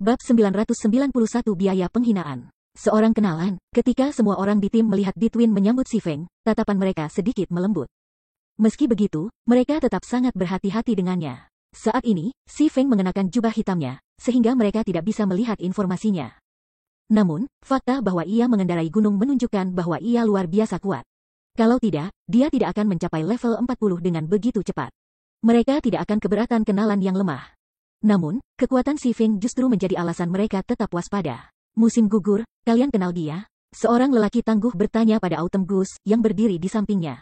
Bab 991 Biaya Penghinaan. Seorang kenalan, ketika semua orang di tim melihat Ditwin menyambut Si Feng, tatapan mereka sedikit melembut. Meski begitu, mereka tetap sangat berhati-hati dengannya. Saat ini, Si Feng mengenakan jubah hitamnya, sehingga mereka tidak bisa melihat informasinya. Namun, fakta bahwa ia mengendarai gunung menunjukkan bahwa ia luar biasa kuat. Kalau tidak, dia tidak akan mencapai level 40 dengan begitu cepat. Mereka tidak akan keberatan kenalan yang lemah. Namun, kekuatan Si Feng justru menjadi alasan mereka tetap waspada. Musim gugur, kalian kenal dia? Seorang lelaki tangguh bertanya pada Autumn Goose yang berdiri di sampingnya.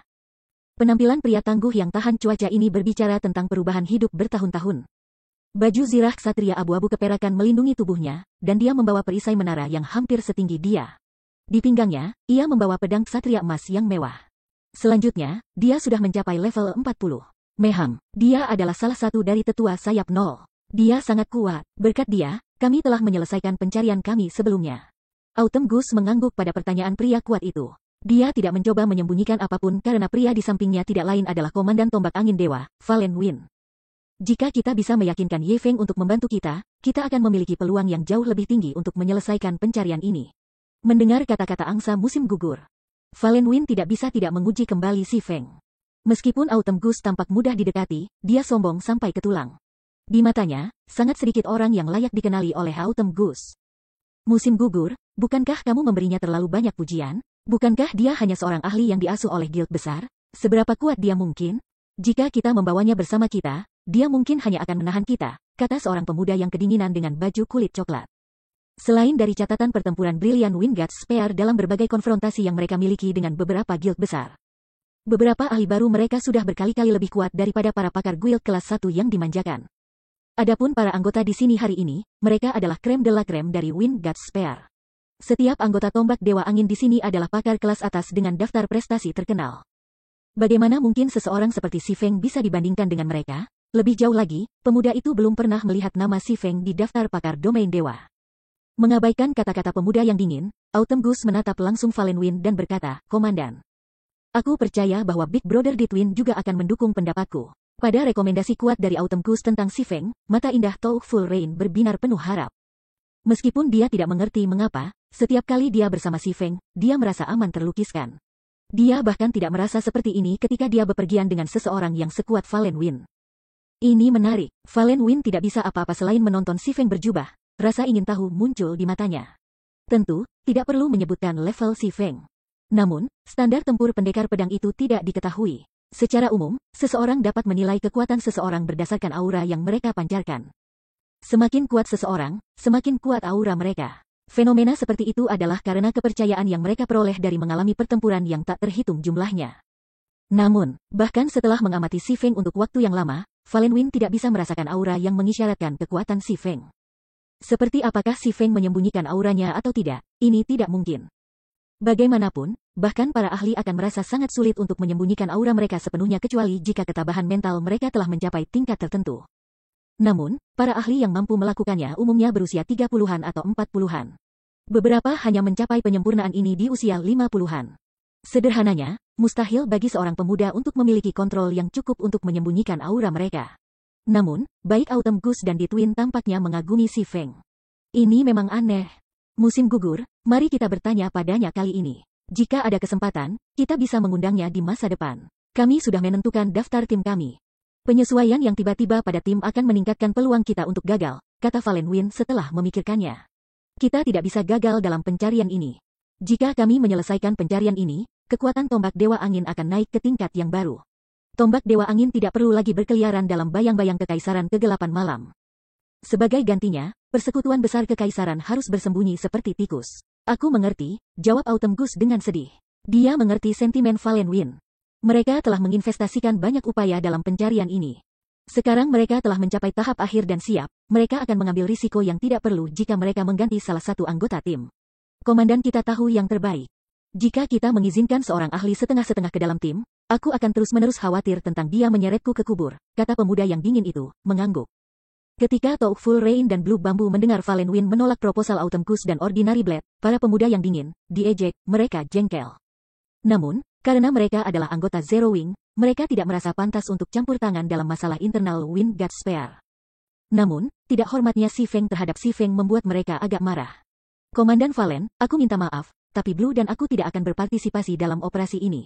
Penampilan pria tangguh yang tahan cuaca ini berbicara tentang perubahan hidup bertahun-tahun. Baju zirah ksatria abu-abu keperakan melindungi tubuhnya, dan dia membawa perisai menara yang hampir setinggi dia. Di pinggangnya, ia membawa pedang ksatria emas yang mewah. Selanjutnya, dia sudah mencapai level 40. Meham, dia adalah salah satu dari tetua sayap nol. Dia sangat kuat. Berkat dia, kami telah menyelesaikan pencarian kami sebelumnya. Autumn Goose mengangguk pada pertanyaan pria kuat itu. Dia tidak mencoba menyembunyikan apapun karena pria di sampingnya tidak lain adalah Komandan Tombak Angin Dewa, Valen Win. Jika kita bisa meyakinkan Ye Feng untuk membantu kita akan memiliki peluang yang jauh lebih tinggi untuk menyelesaikan pencarian ini. Mendengar kata-kata angsa musim gugur, Valen Win tidak bisa tidak menguji kembali Si Feng. Meskipun Autumn Goose tampak mudah didekati, dia sombong sampai ke tulang. Di matanya, sangat sedikit orang yang layak dikenali oleh Autumn Goose. Musim gugur, bukankah kamu memberinya terlalu banyak pujian? Bukankah dia hanya seorang ahli yang diasuh oleh guild besar? Seberapa kuat dia mungkin? Jika kita membawanya bersama kita, dia mungkin hanya akan menahan kita, kata seorang pemuda yang kedinginan dengan baju kulit coklat. Selain dari catatan pertempuran Brilliant Wingguard Spear dalam berbagai konfrontasi yang mereka miliki dengan beberapa guild besar, beberapa ahli baru mereka sudah berkali-kali lebih kuat daripada para pakar guild kelas 1 yang dimanjakan. Adapun para anggota di sini hari ini, mereka adalah krem de la krem dari Wingguard Spear. Setiap anggota tombak Dewa Angin di sini adalah pakar kelas atas dengan daftar prestasi terkenal. Bagaimana mungkin seseorang seperti Si Feng bisa dibandingkan dengan mereka? Lebih jauh lagi, pemuda itu belum pernah melihat nama Si Feng di daftar pakar domain dewa. Mengabaikan kata-kata pemuda yang dingin, Autumn Goose menatap langsung Valen Win dan berkata, Komandan, aku percaya bahwa Big Brother Ditwin juga akan mendukung pendapatku. Pada rekomendasi kuat dari Autumn Goose tentang Si Feng, mata indah Tou Full Rain berbinar penuh harap. Meskipun dia tidak mengerti mengapa, setiap kali dia bersama Si Feng, dia merasa aman terlukiskan. Dia bahkan tidak merasa seperti ini ketika dia bepergian dengan seseorang yang sekuat Valen Win. Ini menarik, Valen Win tidak bisa apa-apa selain menonton Si Feng berjubah, rasa ingin tahu muncul di matanya. Tentu, tidak perlu menyebutkan level Si Feng. Namun, standar tempur pendekar pedang itu tidak diketahui. Secara umum, seseorang dapat menilai kekuatan seseorang berdasarkan aura yang mereka pancarkan. Semakin kuat seseorang, semakin kuat aura mereka. Fenomena seperti itu adalah karena kepercayaan yang mereka peroleh dari mengalami pertempuran yang tak terhitung jumlahnya. Namun, bahkan setelah mengamati Si Feng untuk waktu yang lama, Valen Win tidak bisa merasakan aura yang mengisyaratkan kekuatan Si Feng. Seperti apakah Si Feng menyembunyikan auranya atau tidak, ini tidak mungkin. Bagaimanapun, bahkan para ahli akan merasa sangat sulit untuk menyembunyikan aura mereka sepenuhnya kecuali jika ketabahan mental mereka telah mencapai tingkat tertentu. Namun, para ahli yang mampu melakukannya umumnya berusia 30-an atau 40-an. Beberapa hanya mencapai penyempurnaan ini di usia 50-an. Sederhananya, mustahil bagi seorang pemuda untuk memiliki kontrol yang cukup untuk menyembunyikan aura mereka. Namun, baik Autumn Goose dan Ditwin tampaknya mengagumi Si Feng. Ini memang aneh. Musim gugur, mari kita bertanya padanya kali ini. Jika ada kesempatan, kita bisa mengundangnya di masa depan. Kami sudah menentukan daftar tim kami. Penyesuaian yang tiba-tiba pada tim akan meningkatkan peluang kita untuk gagal, kata Valen Win setelah memikirkannya. Kita tidak bisa gagal dalam pencarian ini. Jika kami menyelesaikan pencarian ini, kekuatan tombak Dewa Angin akan naik ke tingkat yang baru. Tombak Dewa Angin tidak perlu lagi berkeliaran dalam bayang-bayang kekaisaran kegelapan malam. Sebagai gantinya, persekutuan besar kekaisaran harus bersembunyi seperti tikus. Aku mengerti, jawab Autumn Goose dengan sedih. Dia mengerti sentimen Valen Win. Mereka telah menginvestasikan banyak upaya dalam pencarian ini. Sekarang mereka telah mencapai tahap akhir dan siap, mereka akan mengambil risiko yang tidak perlu jika mereka mengganti salah satu anggota tim. Komandan kita tahu yang terbaik. Jika kita mengizinkan seorang ahli setengah-setengah ke dalam tim, aku akan terus-menerus khawatir tentang dia menyeretku ke kubur, kata pemuda yang dingin itu, mengangguk. Ketika Tou Full Rain dan Blue Bamboo mendengar Valen Win menolak proposal Autumn Goose dan Ordinary Blade, para pemuda yang dingin, diejek, mereka jengkel. Namun, karena mereka adalah anggota Zero Wing, mereka tidak merasa pantas untuk campur tangan dalam masalah internal Wingguard Spear. Namun, tidak hormatnya Si Feng terhadap Si Feng membuat mereka agak marah. Komandan Valen, aku minta maaf, tapi Blue dan aku tidak akan berpartisipasi dalam operasi ini.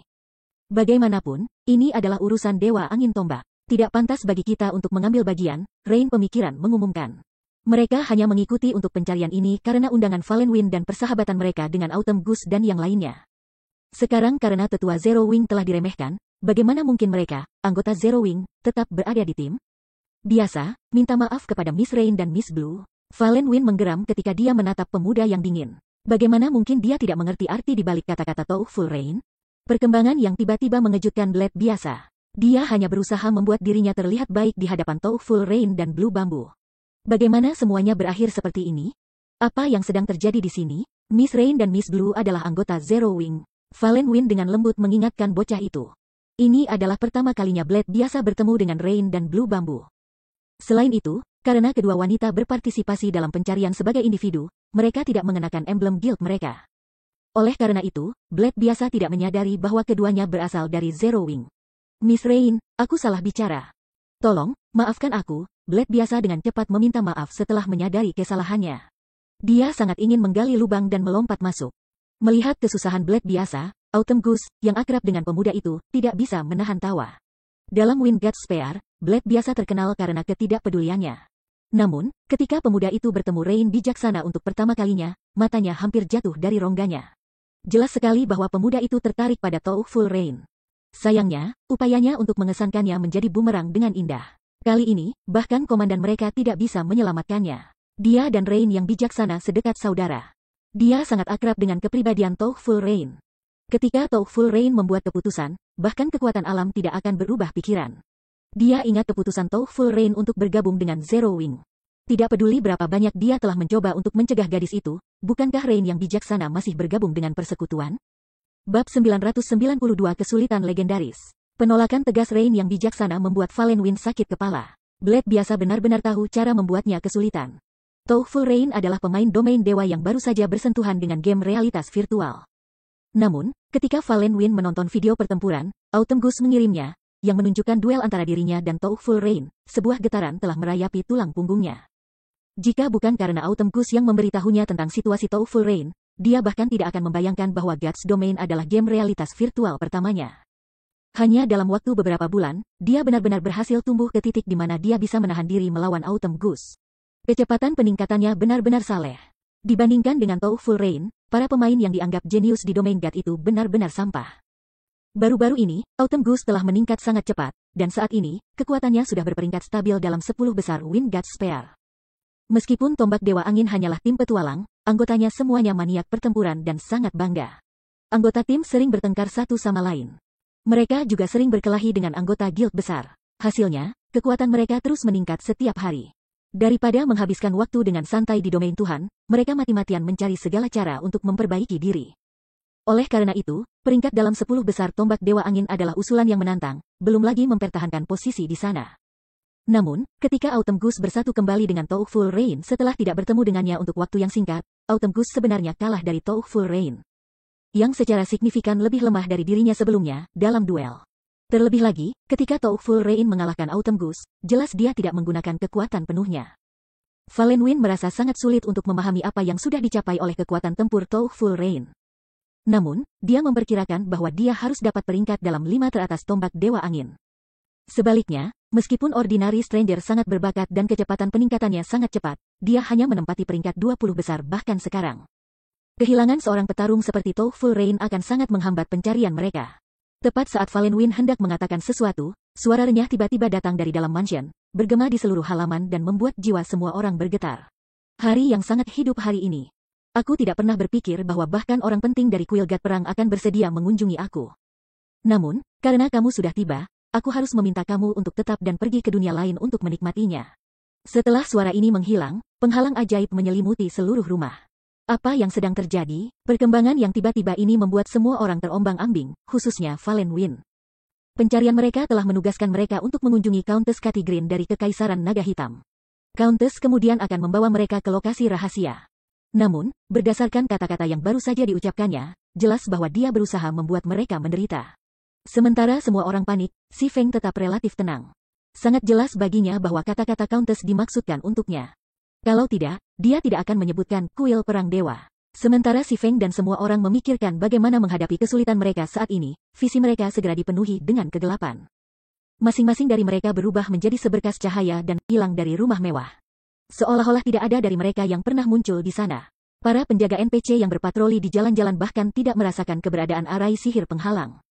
Bagaimanapun, ini adalah urusan Dewa Angin Tombak. Tidak pantas bagi kita untuk mengambil bagian, Rain pemikiran mengumumkan. Mereka hanya mengikuti untuk pencarian ini karena undangan Valen Wind dan persahabatan mereka dengan Autumn Goose dan yang lainnya. Sekarang karena tetua Zero Wing telah diremehkan, bagaimana mungkin mereka, anggota Zero Wing, tetap berada di tim? Biasa, minta maaf kepada Miss Rain dan Miss Blue. Valen Wind menggeram ketika dia menatap pemuda yang dingin. Bagaimana mungkin dia tidak mengerti arti di balik kata-kata Full Rain? Perkembangan yang tiba-tiba mengejutkan Blade biasa. Dia hanya berusaha membuat dirinya terlihat baik di hadapan Full Rain dan Blue Bambu. Bagaimana semuanya berakhir seperti ini? Apa yang sedang terjadi di sini? Miss Rain dan Miss Blue adalah anggota Zero Wing. Valen Wind dengan lembut mengingatkan bocah itu. Ini adalah pertama kalinya Blade biasa bertemu dengan Rain dan Blue Bambu. Selain itu, karena kedua wanita berpartisipasi dalam pencarian sebagai individu, mereka tidak mengenakan emblem guild mereka. Oleh karena itu, Blade biasa tidak menyadari bahwa keduanya berasal dari Zero Wing. Miss Rain, aku salah bicara. Tolong, maafkan aku. Blade biasa dengan cepat meminta maaf setelah menyadari kesalahannya. Dia sangat ingin menggali lubang dan melompat masuk. Melihat kesusahan Blade biasa, Autumn Goose, yang akrab dengan pemuda itu, tidak bisa menahan tawa. Dalam Wingard Spear, Blade biasa terkenal karena ketidakpeduliannya. Namun, ketika pemuda itu bertemu Rain bijaksana untuk pertama kalinya, matanya hampir jatuh dari rongganya. Jelas sekali bahwa pemuda itu tertarik pada Full Rain. Sayangnya, upayanya untuk mengesankannya menjadi bumerang dengan indah. Kali ini, bahkan komandan mereka tidak bisa menyelamatkannya. Dia dan Rain yang bijaksana sedekat saudara. Dia sangat akrab dengan kepribadian Full Rain. Ketika Full Rain membuat keputusan, bahkan kekuatan alam tidak akan berubah pikiran. Dia ingat keputusan Full Rain untuk bergabung dengan Zero Wing. Tidak peduli berapa banyak dia telah mencoba untuk mencegah gadis itu, bukankah Rain yang bijaksana masih bergabung dengan persekutuan? Bab 992 Kesulitan Legendaris. Penolakan tegas Rain yang bijaksana membuat Valen Wind sakit kepala. Blade biasa benar-benar tahu cara membuatnya kesulitan. Full Rain adalah pemain domain dewa yang baru saja bersentuhan dengan game realitas virtual. Namun, ketika Valen Wind menonton video pertempuran, Autumn Goose mengirimnya, yang menunjukkan duel antara dirinya dan Full Rain, sebuah getaran telah merayapi tulang punggungnya. Jika bukan karena Autumn Goose yang memberitahunya tentang situasi Full Rain, dia bahkan tidak akan membayangkan bahwa God's Domain adalah game realitas virtual pertamanya. Hanya dalam waktu beberapa bulan, dia benar-benar berhasil tumbuh ke titik di mana dia bisa menahan diri melawan Autumn Goose. Kecepatan peningkatannya benar-benar saleh. Dibandingkan dengan Full Rain, para pemain yang dianggap jenius di domain God itu benar-benar sampah. Baru-baru ini, Autumn Goose telah meningkat sangat cepat, dan saat ini, kekuatannya sudah berperingkat stabil dalam 10 besar Wingard Spear. Meskipun tombak Dewa Angin hanyalah tim petualang, anggotanya semuanya maniak pertempuran dan sangat bangga. Anggota tim sering bertengkar satu sama lain. Mereka juga sering berkelahi dengan anggota guild besar. Hasilnya, kekuatan mereka terus meningkat setiap hari. Daripada menghabiskan waktu dengan santai di domain Tuhan, mereka mati-matian mencari segala cara untuk memperbaiki diri. Oleh karena itu, peringkat dalam 10 besar tombak Dewa Angin adalah usulan yang menantang, belum lagi mempertahankan posisi di sana. Namun, ketika Autumn Goose bersatu kembali dengan Full Rain setelah tidak bertemu dengannya untuk waktu yang singkat, Autumn Goose sebenarnya kalah dari Full Rain, yang secara signifikan lebih lemah dari dirinya sebelumnya, dalam duel. Terlebih lagi, ketika Full Rain mengalahkan Autumn Goose, jelas dia tidak menggunakan kekuatan penuhnya. Valen Wind merasa sangat sulit untuk memahami apa yang sudah dicapai oleh kekuatan tempur Full Rain. Namun, dia memperkirakan bahwa dia harus dapat peringkat dalam 5 teratas tombak Dewa Angin. Sebaliknya, meskipun Ordinary Stranger sangat berbakat dan kecepatan peningkatannya sangat cepat, dia hanya menempati peringkat 20 besar bahkan sekarang. Kehilangan seorang petarung seperti Full Rain akan sangat menghambat pencarian mereka. Tepat saat Valen Wind hendak mengatakan sesuatu, suara renyah tiba-tiba datang dari dalam mansion, bergema di seluruh halaman dan membuat jiwa semua orang bergetar. Hari yang sangat hidup hari ini. Aku tidak pernah berpikir bahwa bahkan orang penting dari kuil God Perang akan bersedia mengunjungi aku. Namun, karena kamu sudah tiba, aku harus meminta kamu untuk tetap dan pergi ke dunia lain untuk menikmatinya. Setelah suara ini menghilang, penghalang ajaib menyelimuti seluruh rumah. Apa yang sedang terjadi? Perkembangan yang tiba-tiba ini membuat semua orang terombang-ambing, khususnya Valen Wind. Pencarian mereka telah menugaskan mereka untuk mengunjungi Countess Catigrin dari Kekaisaran Naga Hitam. Countess kemudian akan membawa mereka ke lokasi rahasia. Namun, berdasarkan kata-kata yang baru saja diucapkannya, jelas bahwa dia berusaha membuat mereka menderita. Sementara semua orang panik, Si Feng tetap relatif tenang. Sangat jelas baginya bahwa kata-kata Countess dimaksudkan untuknya. Kalau tidak, dia tidak akan menyebutkan kuil perang dewa. Sementara si Feng dan semua orang memikirkan bagaimana menghadapi kesulitan mereka saat ini, visi mereka segera dipenuhi dengan kegelapan. Masing-masing dari mereka berubah menjadi seberkas cahaya dan hilang dari rumah mewah. Seolah-olah tidak ada dari mereka yang pernah muncul di sana. Para penjaga NPC yang berpatroli di jalan-jalan bahkan tidak merasakan keberadaan arai sihir penghalang.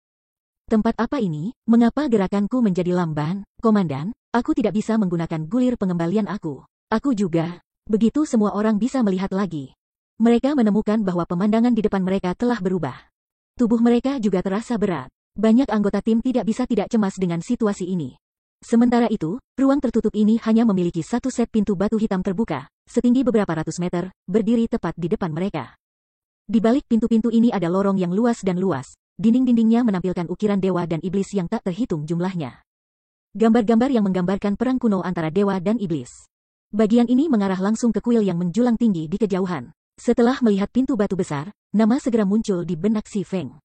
Tempat apa ini? Mengapa gerakanku menjadi lamban? Komandan, aku tidak bisa menggunakan gulir pengembalian aku. Aku juga. Begitu semua orang bisa melihat lagi. Mereka menemukan bahwa pemandangan di depan mereka telah berubah. Tubuh mereka juga terasa berat. Banyak anggota tim tidak bisa tidak cemas dengan situasi ini. Sementara itu, ruang tertutup ini hanya memiliki satu set pintu batu hitam terbuka, setinggi beberapa ratus meter, berdiri tepat di depan mereka. Di balik pintu-pintu ini ada lorong yang luas dan luas, dinding-dindingnya menampilkan ukiran dewa dan iblis yang tak terhitung jumlahnya. Gambar-gambar yang menggambarkan perang kuno antara dewa dan iblis. Bagian ini mengarah langsung ke kuil yang menjulang tinggi di kejauhan. Setelah melihat pintu batu besar, nama segera muncul di benak si Feng.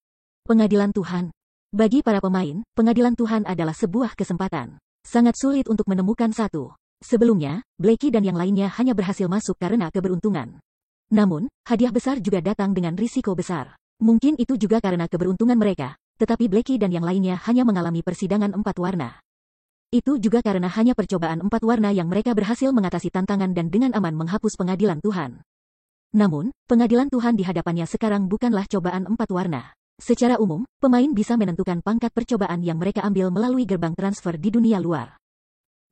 Pengadilan Tuhan. Bagi para pemain, pengadilan Tuhan adalah sebuah kesempatan. Sangat sulit untuk menemukan satu. Sebelumnya, Blackie dan yang lainnya hanya berhasil masuk karena keberuntungan. Namun, hadiah besar juga datang dengan risiko besar. Mungkin itu juga karena keberuntungan mereka, tetapi Blackie dan yang lainnya hanya mengalami persidangan 4 warna. Itu juga karena hanya percobaan 4 warna yang mereka berhasil mengatasi tantangan dan dengan aman menghapus pengadilan Tuhan. Namun, pengadilan Tuhan di hadapannya sekarang bukanlah cobaan 4 warna. Secara umum, pemain bisa menentukan pangkat percobaan yang mereka ambil melalui gerbang transfer di dunia luar.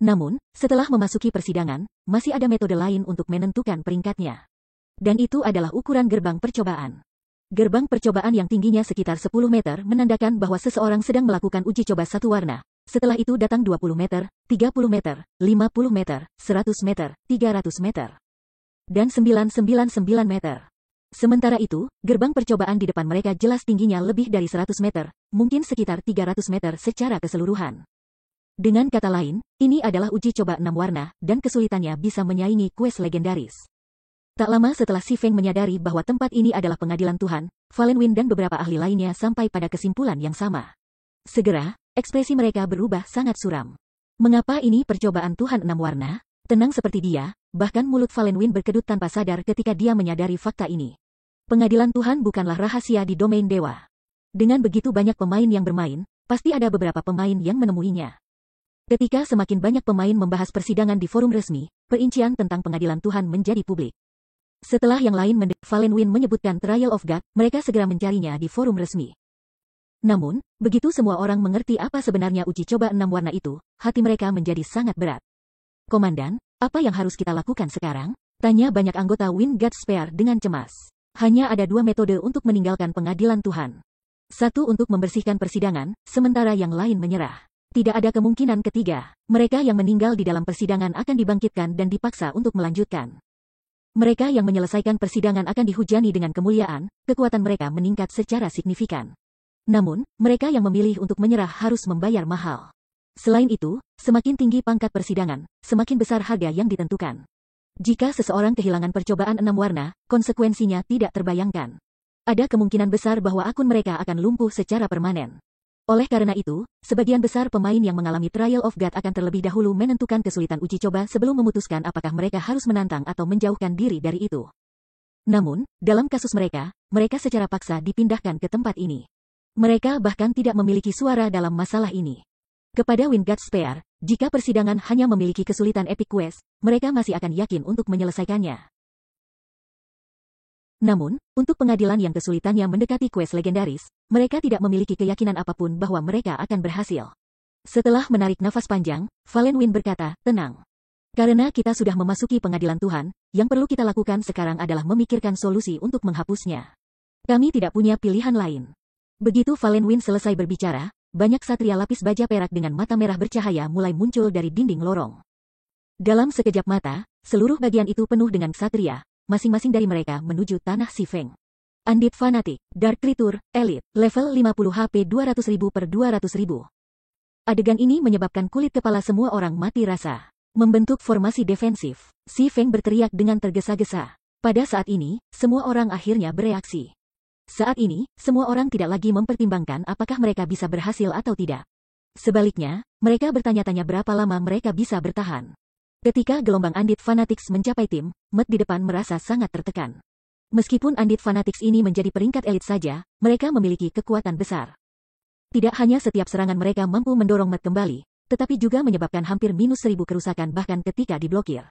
Namun, setelah memasuki persidangan, masih ada metode lain untuk menentukan peringkatnya. Dan itu adalah ukuran gerbang percobaan. Gerbang percobaan yang tingginya sekitar 10 meter menandakan bahwa seseorang sedang melakukan uji coba satu warna. Setelah itu datang 20 meter, 30 meter, 50 meter, 100 meter, 300 meter. Dan 999 meter. Sementara itu, gerbang percobaan di depan mereka jelas tingginya lebih dari 100 meter, mungkin sekitar 300 meter secara keseluruhan. Dengan kata lain, ini adalah uji coba 6 warna, dan kesulitannya bisa menyaingi quest legendaris. Tak lama setelah si Feng menyadari bahwa tempat ini adalah pengadilan Tuhan, Fallen Wind dan beberapa ahli lainnya sampai pada kesimpulan yang sama. Segera, ekspresi mereka berubah sangat suram. Mengapa ini percobaan Tuhan 6 warna? Tenang seperti dia, bahkan mulut Fallen Wind berkedut tanpa sadar ketika dia menyadari fakta ini. Pengadilan Tuhan bukanlah rahasia di domain dewa. Dengan begitu banyak pemain yang bermain, pasti ada beberapa pemain yang menemuinya. Ketika semakin banyak pemain membahas persidangan di forum resmi, perincian tentang pengadilan Tuhan menjadi publik. Setelah yang lain Fallen Wind menyebutkan Trial of God, mereka segera mencarinya di forum resmi. Namun, begitu semua orang mengerti apa sebenarnya uji coba 6 warna itu, hati mereka menjadi sangat berat. Komandan, apa yang harus kita lakukan sekarang? Tanya banyak anggota Wingguard Spear dengan cemas. Hanya ada 2 metode untuk meninggalkan pengadilan Tuhan. Satu untuk membersihkan persidangan, sementara yang lain menyerah. Tidak ada kemungkinan ketiga. Mereka yang meninggal di dalam persidangan akan dibangkitkan dan dipaksa untuk melanjutkan. Mereka yang menyelesaikan persidangan akan dihujani dengan kemuliaan, kekuatan mereka meningkat secara signifikan. Namun, mereka yang memilih untuk menyerah harus membayar mahal. Selain itu, semakin tinggi pangkat persidangan, semakin besar harga yang ditentukan. Jika seseorang kehilangan percobaan 6 warna, konsekuensinya tidak terbayangkan. Ada kemungkinan besar bahwa akun mereka akan lumpuh secara permanen. Oleh karena itu, sebagian besar pemain yang mengalami Trial of God akan terlebih dahulu menentukan kesulitan uji coba sebelum memutuskan apakah mereka harus menantang atau menjauhkan diri dari itu. Namun, dalam kasus mereka secara paksa dipindahkan ke tempat ini. Mereka bahkan tidak memiliki suara dalam masalah ini. Kepada Wingguard Spear, jika persidangan hanya memiliki kesulitan epic quest, mereka masih akan yakin untuk menyelesaikannya. Namun, untuk pengadilan yang kesulitannya mendekati quest legendaris, mereka tidak memiliki keyakinan apapun bahwa mereka akan berhasil. Setelah menarik nafas panjang, Fallen Wind berkata, tenang. Karena kita sudah memasuki pengadilan Tuhan, yang perlu kita lakukan sekarang adalah memikirkan solusi untuk menghapusnya. Kami tidak punya pilihan lain. Begitu Fallen Wind selesai berbicara, banyak satria lapis baja perak dengan mata merah bercahaya mulai muncul dari dinding lorong. Dalam sekejap mata, seluruh bagian itu penuh dengan satria, masing-masing dari mereka menuju tanah si Feng. Undead Fanatic, Dark Creature, Elite, level 50 HP 200.000 per 200.000. Adegan ini menyebabkan kulit kepala semua orang mati rasa. Membentuk formasi defensif, si Feng berteriak dengan tergesa-gesa. Pada saat ini, semua orang akhirnya bereaksi. Saat ini, semua orang tidak lagi mempertimbangkan apakah mereka bisa berhasil atau tidak. Sebaliknya, mereka bertanya-tanya berapa lama mereka bisa bertahan. Ketika gelombang Undead Fanatics mencapai tim, Matt di depan merasa sangat tertekan. Meskipun Undead Fanatics ini menjadi peringkat elit saja, mereka memiliki kekuatan besar. Tidak hanya setiap serangan mereka mampu mendorong Matt kembali, tetapi juga menyebabkan hampir minus 1000 kerusakan bahkan ketika diblokir.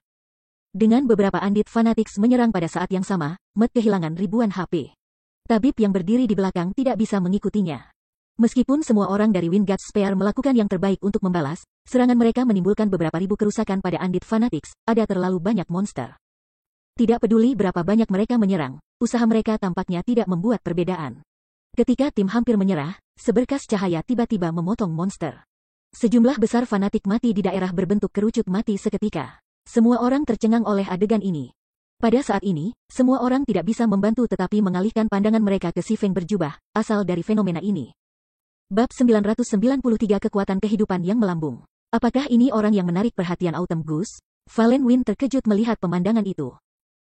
Dengan beberapa Undead Fanatics menyerang pada saat yang sama, Matt kehilangan ribuan HP. Tabib yang berdiri di belakang tidak bisa mengikutinya. Meskipun semua orang dari Wingguard Spear melakukan yang terbaik untuk membalas, serangan mereka menimbulkan beberapa ribu kerusakan pada Undead Fanatics, ada terlalu banyak monster. Tidak peduli berapa banyak mereka menyerang, usaha mereka tampaknya tidak membuat perbedaan. Ketika tim hampir menyerah, seberkas cahaya tiba-tiba memotong monster. Sejumlah besar fanatik mati di daerah berbentuk kerucut mati seketika. Semua orang tercengang oleh adegan ini. Pada saat ini, semua orang tidak bisa membantu tetapi mengalihkan pandangan mereka ke si Feng berjubah, asal dari fenomena ini. Bab 993 Kekuatan Kehidupan yang Melambung. Apakah ini orang yang menarik perhatian Autumn Goose? Valen Win terkejut melihat pemandangan itu.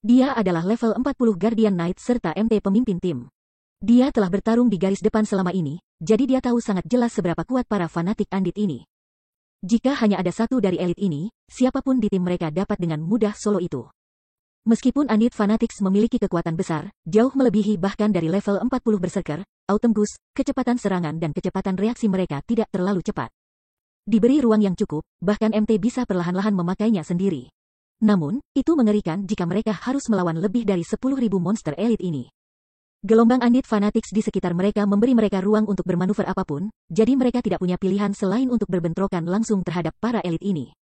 Dia adalah level 40 Guardian Knight serta MT pemimpin tim. Dia telah bertarung di garis depan selama ini, jadi dia tahu sangat jelas seberapa kuat para fanatik Undead ini. Jika hanya ada satu dari elit ini, siapapun di tim mereka dapat dengan mudah solo itu. Meskipun Undead Fanatics memiliki kekuatan besar, jauh melebihi bahkan dari level 40 Berserker, Autumn Goose, kecepatan serangan dan kecepatan reaksi mereka tidak terlalu cepat. Diberi ruang yang cukup, bahkan MT bisa perlahan-lahan memakainya sendiri. Namun, itu mengerikan jika mereka harus melawan lebih dari 10.000 monster elit ini. Gelombang Undead Fanatics di sekitar mereka memberi mereka ruang untuk bermanuver apapun, jadi mereka tidak punya pilihan selain untuk berbentrokan langsung terhadap para elit ini.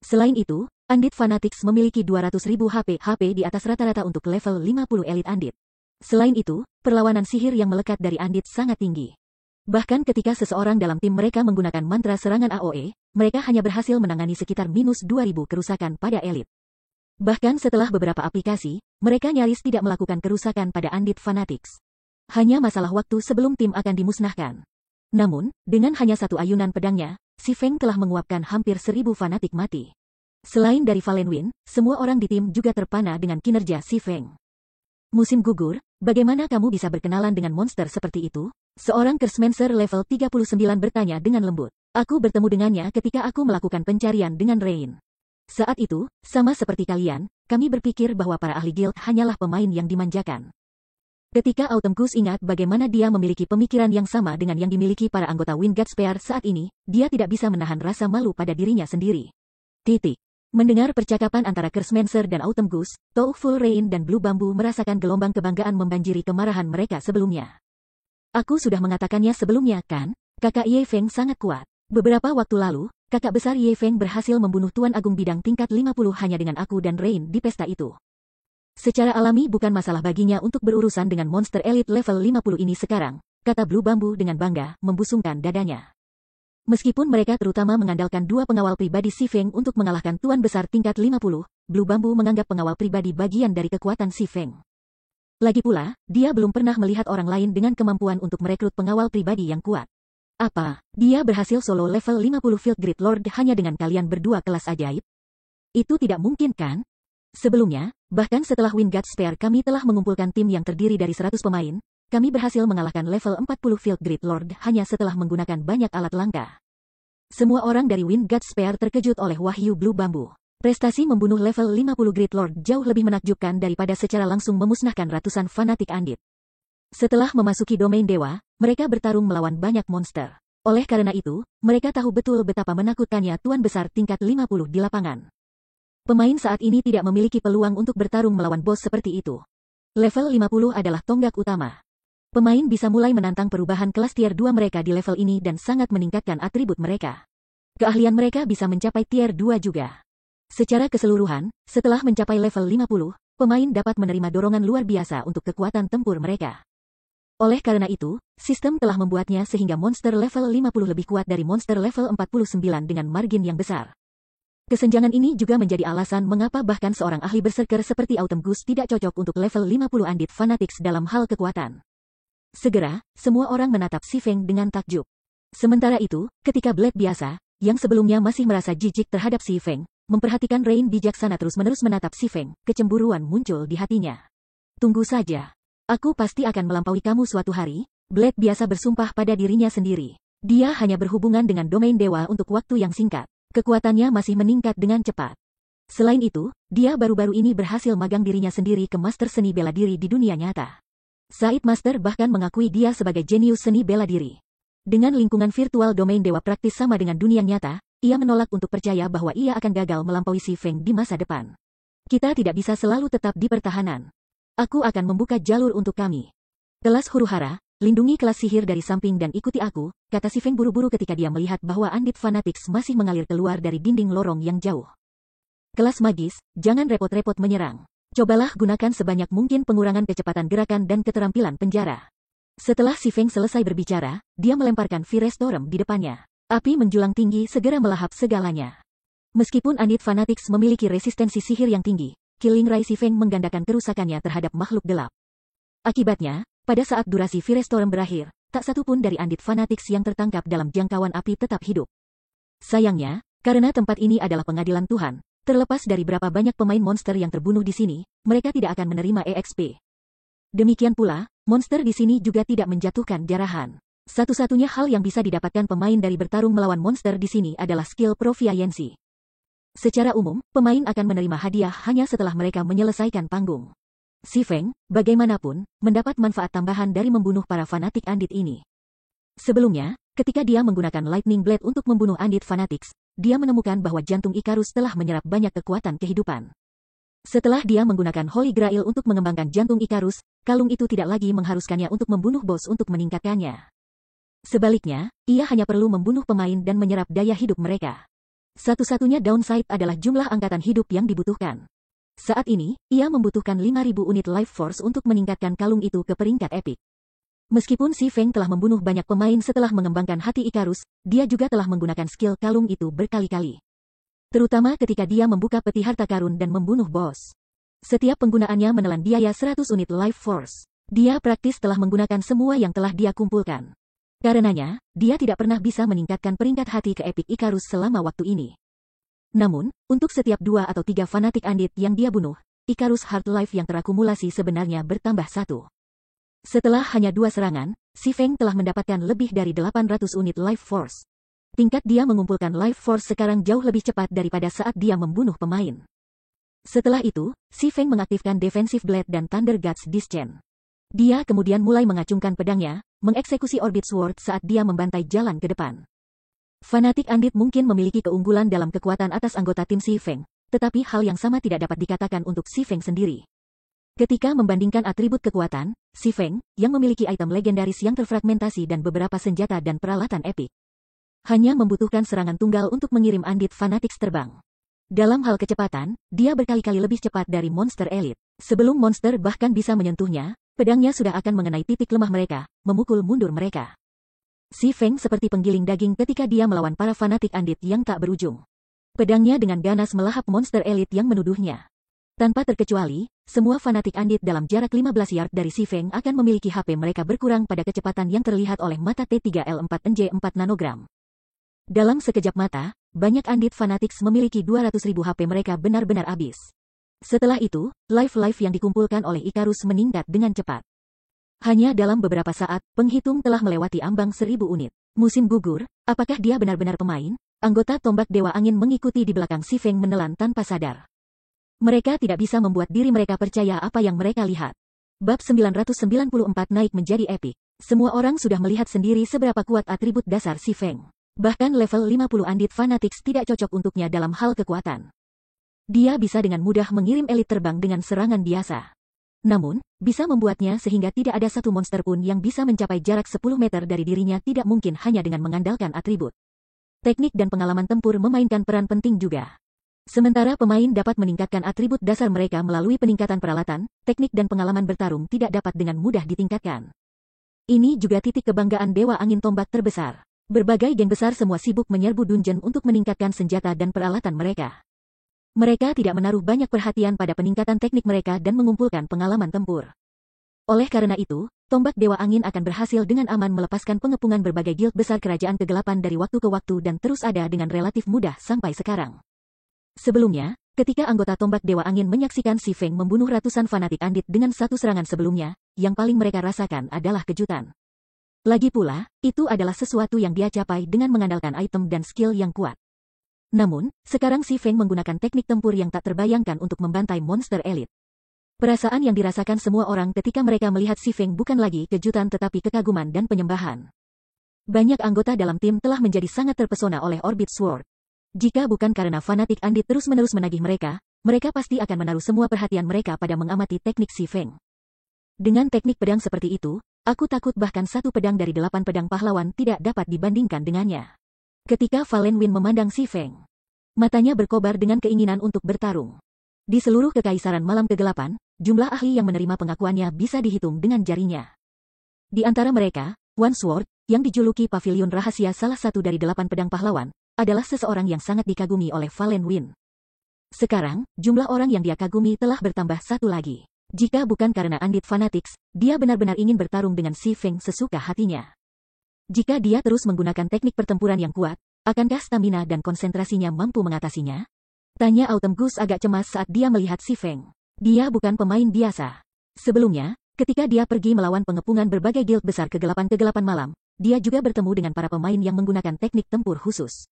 Selain itu, Undead Fanatics memiliki 200.000 HP di atas rata-rata untuk level 50 elit Undead. Selain itu, perlawanan sihir yang melekat dari Undead sangat tinggi. Bahkan ketika seseorang dalam tim mereka menggunakan mantra serangan AOE, mereka hanya berhasil menangani sekitar minus 2000 kerusakan pada elit. Bahkan setelah beberapa aplikasi, mereka nyaris tidak melakukan kerusakan pada Undead Fanatics. Hanya masalah waktu sebelum tim akan dimusnahkan. Namun, dengan hanya satu ayunan pedangnya, si Feng telah menguapkan hampir 1000 fanatik mati. Selain dari Valen Win, semua orang di tim juga terpana dengan kinerja si Feng. Musim gugur, bagaimana kamu bisa berkenalan dengan monster seperti itu? Seorang Cursemancer level 39 bertanya dengan lembut. Aku bertemu dengannya ketika aku melakukan pencarian dengan Rain. Saat itu, sama seperti kalian, kami berpikir bahwa para ahli guild hanyalah pemain yang dimanjakan. Ketika Autumn Goose ingat bagaimana dia memiliki pemikiran yang sama dengan yang dimiliki para anggota Wingguard Spear saat ini, dia tidak bisa menahan rasa malu pada dirinya sendiri. Mendengar percakapan antara Cursemancer dan Autumn Goose, Full Rain dan Blue Bamboo merasakan gelombang kebanggaan membanjiri kemarahan mereka sebelumnya. Aku sudah mengatakannya sebelumnya, kan? Kakak Ye Feng sangat kuat. Beberapa waktu lalu, kakak besar Ye Feng berhasil membunuh Tuan Agung Bidang tingkat 50 hanya dengan aku dan Rain di pesta itu. Secara alami bukan masalah baginya untuk berurusan dengan monster elit level 50 ini sekarang, kata Blue Bamboo dengan bangga, membusungkan dadanya. Meskipun mereka terutama mengandalkan dua pengawal pribadi si Feng untuk mengalahkan Tuan Besar tingkat 50, Blue Bamboo menganggap pengawal pribadi bagian dari kekuatan si Feng. Lagi pula, dia belum pernah melihat orang lain dengan kemampuan untuk merekrut pengawal pribadi yang kuat. Apa, dia berhasil solo level 50 Field Great Lord hanya dengan kalian berdua kelas ajaib? Itu tidak mungkin kan? Sebelumnya, bahkan setelah Wingguard Spear kami telah mengumpulkan tim yang terdiri dari 100 pemain, kami berhasil mengalahkan level 40 Field Great Lord hanya setelah menggunakan banyak alat langka. Semua orang dari Wingguard Spear terkejut oleh wahyu Blue Bamboo. Prestasi membunuh level 50 Great Lord jauh lebih menakjubkan daripada secara langsung memusnahkan ratusan fanatik Undead. Setelah memasuki domain dewa, mereka bertarung melawan banyak monster. Oleh karena itu, mereka tahu betul betapa menakutkannya Tuan Besar tingkat 50 di lapangan. Pemain saat ini tidak memiliki peluang untuk bertarung melawan bos seperti itu. Level 50 adalah tonggak utama. Pemain bisa mulai menantang perubahan kelas tier 2 mereka di level ini dan sangat meningkatkan atribut mereka. Keahlian mereka bisa mencapai tier 2 juga. Secara keseluruhan, setelah mencapai level 50, pemain dapat menerima dorongan luar biasa untuk kekuatan tempur mereka. Oleh karena itu, sistem telah membuatnya sehingga monster level 50 lebih kuat dari monster level 49 dengan margin yang besar. Kesenjangan ini juga menjadi alasan mengapa bahkan seorang ahli berserker seperti Autumn Goose tidak cocok untuk level 50 Undead Fanatics dalam hal kekuatan. Segera, semua orang menatap si Feng dengan takjub. Sementara itu, ketika Blade biasa, yang sebelumnya masih merasa jijik terhadap si Feng, memperhatikan Rain bijaksana terus-menerus menatap si Feng, kecemburuan muncul di hatinya. Tunggu saja. Aku pasti akan melampaui kamu suatu hari, Blade biasa bersumpah pada dirinya sendiri. Dia hanya berhubungan dengan domain dewa untuk waktu yang singkat. Kekuatannya masih meningkat dengan cepat. Selain itu, dia baru-baru ini berhasil magang dirinya sendiri ke master seni bela diri di dunia nyata. Said Master bahkan mengakui dia sebagai jenius seni bela diri. Dengan lingkungan virtual domain dewa praktis sama dengan dunia nyata, ia menolak untuk percaya bahwa ia akan gagal melampaui Si Feng di masa depan. Kita tidak bisa selalu tetap di pertahanan. Aku akan membuka jalur untuk kami. Kelas huru-hara, lindungi kelas sihir dari samping dan ikuti aku, kata Si Feng buru-buru ketika dia melihat bahwa Undead Fanatics masih mengalir keluar dari dinding lorong yang jauh. Kelas magis, jangan repot-repot menyerang. Cobalah gunakan sebanyak mungkin pengurangan kecepatan gerakan dan keterampilan penjara. Setelah Si Feng selesai berbicara, dia melemparkan Firestorm di depannya. Api menjulang tinggi segera melahap segalanya. Meskipun Undead Fanatics memiliki resistensi sihir yang tinggi, Killing Ray Si Feng menggandakan kerusakannya terhadap makhluk gelap. Akibatnya, pada saat durasi Firestorm berakhir, tak satu pun dari Undead Fanatics yang tertangkap dalam jangkauan api tetap hidup. Sayangnya, karena tempat ini adalah pengadilan Tuhan, terlepas dari berapa banyak pemain monster yang terbunuh di sini, mereka tidak akan menerima EXP. Demikian pula, monster di sini juga tidak menjatuhkan jarahan. Satu-satunya hal yang bisa didapatkan pemain dari bertarung melawan monster di sini adalah skill proficiency. Secara umum, pemain akan menerima hadiah hanya setelah mereka menyelesaikan panggung. Si Feng, bagaimanapun, mendapat manfaat tambahan dari membunuh para fanatik Undead ini. Sebelumnya, ketika dia menggunakan Lightning Blade untuk membunuh Undead Fanatics, dia menemukan bahwa jantung Icarus telah menyerap banyak kekuatan kehidupan. Setelah dia menggunakan Holy Grail untuk mengembangkan jantung Icarus, kalung itu tidak lagi mengharuskannya untuk membunuh bos untuk meningkatkannya. Sebaliknya, ia hanya perlu membunuh pemain dan menyerap daya hidup mereka. Satu-satunya downside adalah jumlah angkatan hidup yang dibutuhkan. Saat ini, ia membutuhkan 5.000 unit Life Force untuk meningkatkan kalung itu ke peringkat epik. Meskipun Si Feng telah membunuh banyak pemain setelah mengembangkan hati Icarus, dia juga telah menggunakan skill kalung itu berkali-kali. Terutama ketika dia membuka peti harta karun dan membunuh bos. Setiap penggunaannya menelan biaya 100 unit Life Force. Dia praktis telah menggunakan semua yang telah dia kumpulkan. Karenanya, dia tidak pernah bisa meningkatkan peringkat hati ke epik Icarus selama waktu ini. Namun, untuk setiap 2 atau 3 fanatik Undead yang dia bunuh, Icarus Heart Life yang terakumulasi sebenarnya bertambah 1. Setelah hanya 2 serangan, Si Feng telah mendapatkan lebih dari 800 unit Life Force. Tingkat dia mengumpulkan Life Force sekarang jauh lebih cepat daripada saat dia membunuh pemain. Setelah itu, Si Feng mengaktifkan Defensive Blade dan Thunder God's Discharge. Dia kemudian mulai mengacungkan pedangnya, mengeksekusi Orbit Sword saat dia membantai jalan ke depan. Fanatik Undead mungkin memiliki keunggulan dalam kekuatan atas anggota tim Si Feng, tetapi hal yang sama tidak dapat dikatakan untuk Si Feng sendiri. Ketika membandingkan atribut kekuatan, Si Feng, yang memiliki item legendaris yang terfragmentasi dan beberapa senjata dan peralatan epik, hanya membutuhkan serangan tunggal untuk mengirim Undead Fanatics terbang. Dalam hal kecepatan, dia berkali-kali lebih cepat dari monster elit. Sebelum monster bahkan bisa menyentuhnya, pedangnya sudah akan mengenai titik lemah mereka, memukul mundur mereka. Si Feng seperti penggiling daging ketika dia melawan para fanatik Undead yang tak berujung. Pedangnya dengan ganas melahap monster elit yang menuduhnya. Tanpa terkecuali, semua fanatik Undead dalam jarak 15 yard dari Si Feng akan memiliki HP mereka berkurang pada kecepatan yang terlihat oleh mata T3L4NJ4 nanogram. Dalam sekejap mata, banyak Undead Fanatics memiliki 200.000 HP mereka benar-benar habis. Setelah itu, life yang dikumpulkan oleh Icarus meningkat dengan cepat. Hanya dalam beberapa saat, penghitung telah melewati ambang 1.000 unit. Musim gugur, apakah dia benar-benar pemain? Anggota tombak Dewa Angin mengikuti di belakang Si Feng menelan tanpa sadar. Mereka tidak bisa membuat diri mereka percaya apa yang mereka lihat. Bab 994 naik menjadi epik. Semua orang sudah melihat sendiri seberapa kuat atribut dasar Si Feng. Bahkan level 50 Undead Fanatics tidak cocok untuknya dalam hal kekuatan. Dia bisa dengan mudah mengirim elit terbang dengan serangan biasa. Namun, bisa membuatnya sehingga tidak ada satu monster pun yang bisa mencapai jarak 10 meter dari dirinya tidak mungkin hanya dengan mengandalkan atribut. Teknik dan pengalaman tempur memainkan peran penting juga. Sementara pemain dapat meningkatkan atribut dasar mereka melalui peningkatan peralatan, teknik dan pengalaman bertarung tidak dapat dengan mudah ditingkatkan. Ini juga titik kebanggaan Dewa Angin Tombak terbesar. Berbagai geng besar semua sibuk menyerbu dungeon untuk meningkatkan senjata dan peralatan mereka. Mereka tidak menaruh banyak perhatian pada peningkatan teknik mereka dan mengumpulkan pengalaman tempur. Oleh karena itu, Tombak Dewa Angin akan berhasil dengan aman melepaskan pengepungan berbagai guild besar kerajaan kegelapan dari waktu ke waktu dan terus ada dengan relatif mudah sampai sekarang. Sebelumnya, ketika anggota Tombak Dewa Angin menyaksikan Si Feng membunuh ratusan fanatik Undead dengan satu serangan sebelumnya, yang paling mereka rasakan adalah kejutan. Lagi pula, itu adalah sesuatu yang dia capai dengan mengandalkan item dan skill yang kuat. Namun, sekarang Si Feng menggunakan teknik tempur yang tak terbayangkan untuk membantai monster elit. Perasaan yang dirasakan semua orang ketika mereka melihat Si Feng bukan lagi kejutan tetapi kekaguman dan penyembahan. Banyak anggota dalam tim telah menjadi sangat terpesona oleh Orbit Sword. Jika bukan karena fanatik Andit terus-menerus menagih mereka pasti akan menaruh semua perhatian mereka pada mengamati teknik Si Feng. Dengan teknik pedang seperti itu, aku takut bahkan satu pedang dari 8 pedang pahlawan tidak dapat dibandingkan dengannya. Ketika Valen Win memandang Si Feng, matanya berkobar dengan keinginan untuk bertarung. Di seluruh kekaisaran malam kegelapan, jumlah ahli yang menerima pengakuannya bisa dihitung dengan jarinya. Di antara mereka, One Sword, yang dijuluki Pavilion Rahasia salah satu dari 8 pedang pahlawan, adalah seseorang yang sangat dikagumi oleh Valen Win. Sekarang, jumlah orang yang dia kagumi telah bertambah satu lagi. Jika bukan karena Andit Fanatics, dia benar-benar ingin bertarung dengan Si Feng sesuka hatinya. Jika dia terus menggunakan teknik pertempuran yang kuat, akankah stamina dan konsentrasinya mampu mengatasinya? Tanya Autumn Goose agak cemas saat dia melihat Si Feng. Dia bukan pemain biasa. Sebelumnya, ketika dia pergi melawan pengepungan berbagai guild besar kegelapan-kegelapan malam, dia juga bertemu dengan para pemain yang menggunakan teknik tempur khusus.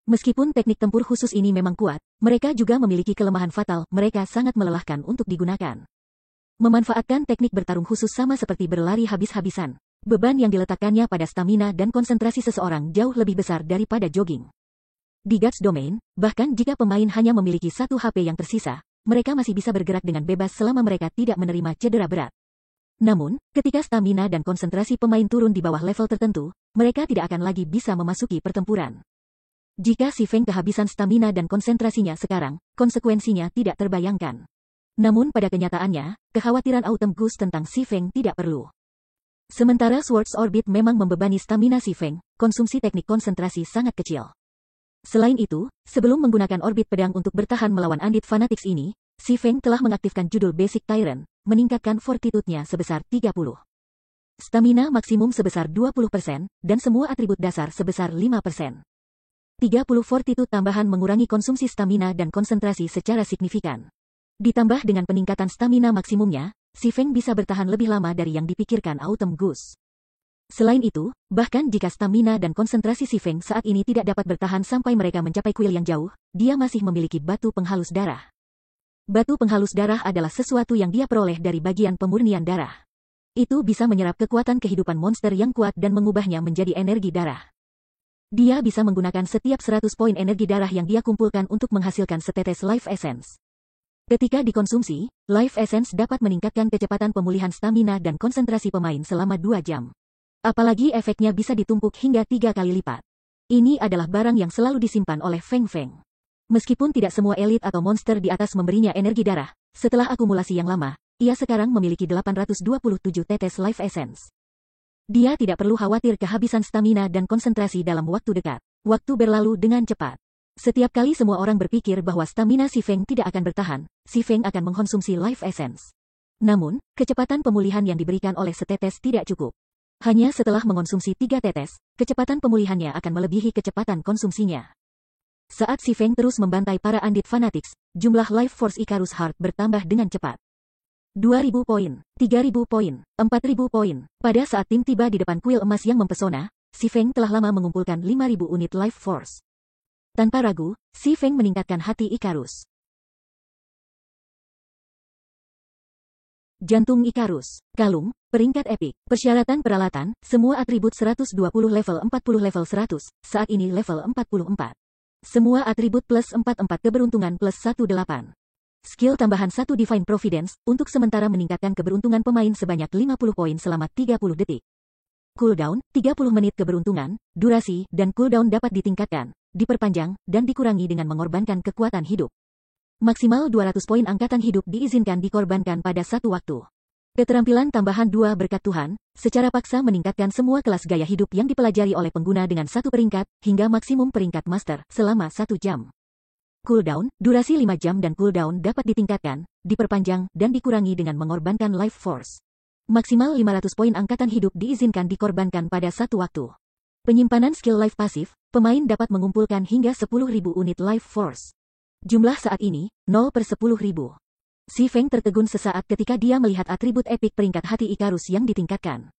Meskipun teknik tempur khusus ini memang kuat, mereka juga memiliki kelemahan fatal, mereka sangat melelahkan untuk digunakan. Memanfaatkan teknik bertarung khusus sama seperti berlari habis-habisan. Beban yang diletakkannya pada stamina dan konsentrasi seseorang jauh lebih besar daripada jogging. Di Guts Domain, bahkan jika pemain hanya memiliki 1 HP yang tersisa, mereka masih bisa bergerak dengan bebas selama mereka tidak menerima cedera berat. Namun, ketika stamina dan konsentrasi pemain turun di bawah level tertentu, mereka tidak akan lagi bisa memasuki pertempuran. Jika Si Feng kehabisan stamina dan konsentrasinya sekarang, konsekuensinya tidak terbayangkan. Namun pada kenyataannya, kekhawatiran Autumn Goose tentang Si Feng tidak perlu. Sementara Swords Orbit memang membebani stamina Si Feng, konsumsi teknik konsentrasi sangat kecil. Selain itu, sebelum menggunakan orbit pedang untuk bertahan melawan Andit Fanatics ini, Si Feng telah mengaktifkan judul Basic Tyrant, meningkatkan fortitude-nya sebesar 30. Stamina maksimum sebesar 20%, dan semua atribut dasar sebesar 5%. 30 fortitude tambahan mengurangi konsumsi stamina dan konsentrasi secara signifikan. Ditambah dengan peningkatan stamina maksimumnya, Si Feng bisa bertahan lebih lama dari yang dipikirkan Autumn Goose. Selain itu, bahkan jika stamina dan konsentrasi Si Feng saat ini tidak dapat bertahan sampai mereka mencapai kuil yang jauh, dia masih memiliki batu penghalus darah. Batu penghalus darah adalah sesuatu yang dia peroleh dari bagian pemurnian darah. Itu bisa menyerap kekuatan kehidupan monster yang kuat dan mengubahnya menjadi energi darah. Dia bisa menggunakan setiap 100 poin energi darah yang dia kumpulkan untuk menghasilkan setetes Life Essence. Ketika dikonsumsi, Life Essence dapat meningkatkan kecepatan pemulihan stamina dan konsentrasi pemain selama 2 jam. Apalagi efeknya bisa ditumpuk hingga 3 kali lipat. Ini adalah barang yang selalu disimpan oleh Feng Feng. Meskipun tidak semua elit atau monster di atas memberinya energi darah, setelah akumulasi yang lama, ia sekarang memiliki 827 tetes Life Essence. Dia tidak perlu khawatir kehabisan stamina dan konsentrasi dalam waktu dekat. Waktu berlalu dengan cepat. Setiap kali semua orang berpikir bahwa stamina Si Feng tidak akan bertahan, Si Feng akan mengkonsumsi Life Essence. Namun, kecepatan pemulihan yang diberikan oleh setetes tidak cukup. Hanya setelah mengonsumsi 3 tetes, kecepatan pemulihannya akan melebihi kecepatan konsumsinya. Saat Si Feng terus membantai para Andit Fanatics, jumlah Life Force Icarus Heart bertambah dengan cepat. 2.000 poin, 3.000 poin, 4.000 poin. Pada saat tim tiba di depan kuil emas yang mempesona, Si Feng telah lama mengumpulkan 5.000 unit Life Force. Tanpa ragu, Si Feng meningkatkan hati Icarus. Jantung Icarus, kalung, peringkat epik, persyaratan peralatan, semua atribut 120 level 40 level 100, saat ini level 44. Semua atribut plus 44 keberuntungan plus 18. Skill tambahan 1 Divine Providence, untuk sementara meningkatkan keberuntungan pemain sebanyak 50 poin selama 30 detik. Cooldown, 30 menit keberuntungan, durasi, dan cooldown dapat ditingkatkan, diperpanjang, dan dikurangi dengan mengorbankan kekuatan hidup. Maksimal 200 poin angkatan hidup diizinkan dikorbankan pada satu waktu. Keterampilan tambahan 2 berkat Tuhan, secara paksa meningkatkan semua kelas gaya hidup yang dipelajari oleh pengguna dengan 1 peringkat, hingga maksimum peringkat master, selama 1 jam. Cooldown, durasi 5 jam dan cooldown dapat ditingkatkan, diperpanjang, dan dikurangi dengan mengorbankan Life Force. Maksimal 500 poin angkatan hidup diizinkan dikorbankan pada satu waktu. Penyimpanan skill life pasif, pemain dapat mengumpulkan hingga 10.000 unit Life Force. Jumlah saat ini, 0/10.000. Si Feng tertegun sesaat ketika dia melihat atribut epik peringkat hati Icarus yang ditingkatkan.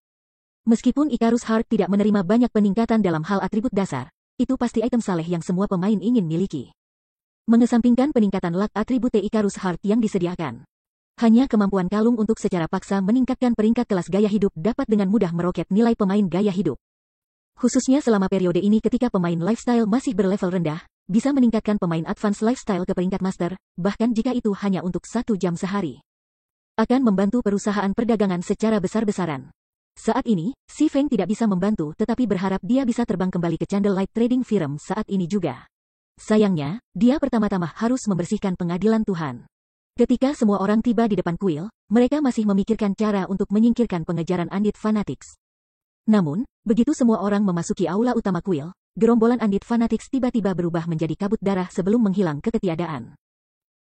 Meskipun Icarus Heart tidak menerima banyak peningkatan dalam hal atribut dasar, itu pasti item saleh yang semua pemain ingin miliki. Mengesampingkan peningkatan luck atribut Icarus Heart yang disediakan, hanya kemampuan kalung untuk secara paksa meningkatkan peringkat kelas gaya hidup dapat dengan mudah meroket nilai pemain gaya hidup. Khususnya selama periode ini ketika pemain lifestyle masih berlevel rendah, bisa meningkatkan pemain advance lifestyle ke peringkat master, bahkan jika itu hanya untuk 1 jam sehari. Akan membantu perusahaan perdagangan secara besar-besaran. Saat ini, Si Feng tidak bisa membantu tetapi berharap dia bisa terbang kembali ke Candlelight Trading Firm saat ini juga. Sayangnya, dia pertama-tama harus membersihkan pengadilan Tuhan. Ketika semua orang tiba di depan kuil, mereka masih memikirkan cara untuk menyingkirkan pengejaran Undead Fanatics. Namun, begitu semua orang memasuki aula utama kuil, gerombolan Undead Fanatics tiba-tiba berubah menjadi kabut darah sebelum menghilang ke ketiadaan.